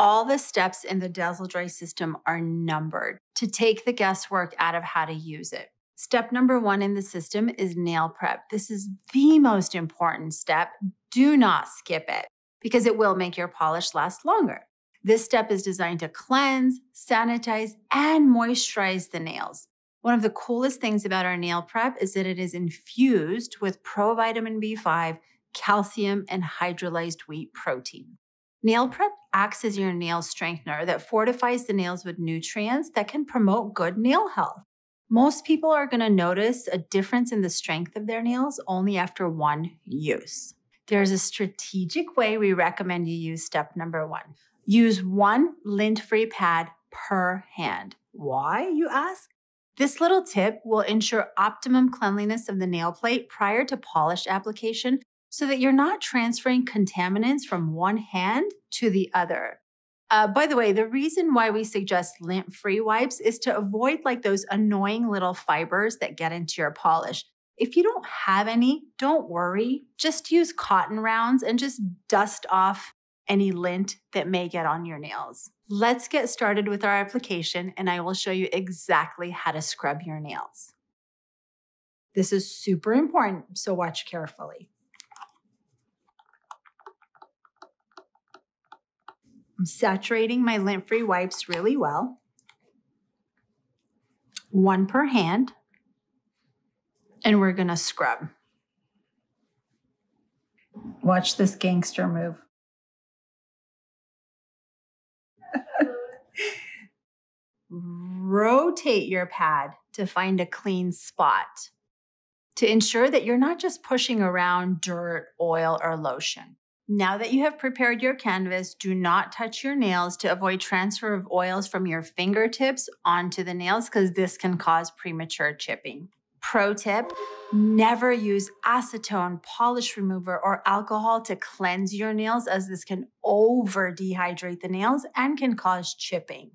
All the steps in the Dazzle Dry system are numbered to take the guesswork out of how to use it. Step number 1 in the system is nail prep. This is the most important step. Do not skip it because it will make your polish last longer. This step is designed to cleanse, sanitize, and moisturize the nails. One of the coolest things about our nail prep is that it is infused with provitamin B5, calcium, and hydrolyzed wheat protein. Nail prep acts as your nail strengthener that fortifies the nails with nutrients that can promote good nail health. Most people are going to notice a difference in the strength of their nails only after one use. There's a strategic way we recommend you use step number 1. Use 1 lint-free pad per hand. Why, you ask? This little tip will ensure optimum cleanliness of the nail plate prior to polish application so that you're not transferring contaminants from one hand to the other. By the way, the reason why we suggest lint-free wipes is to avoid those annoying little fibers that get into your polish. If you don't have any, don't worry. Just use cotton rounds and just dust off any lint that may get on your nails. Let's get started with our application and I will show you exactly how to scrub your nails. This is super important, so watch carefully. I'm saturating my lint-free wipes really well. 1 per hand. And we're gonna scrub. Watch this gangster move. Rotate your pad to find a clean spot to ensure that you're not just pushing around dirt, oil, or lotion. Now that you have prepared your canvas, do not touch your nails to avoid transfer of oils from your fingertips onto the nails because this can cause premature chipping. Pro tip, never use acetone, polish remover, or alcohol to cleanse your nails as this can over dehydrate the nails and can cause chipping.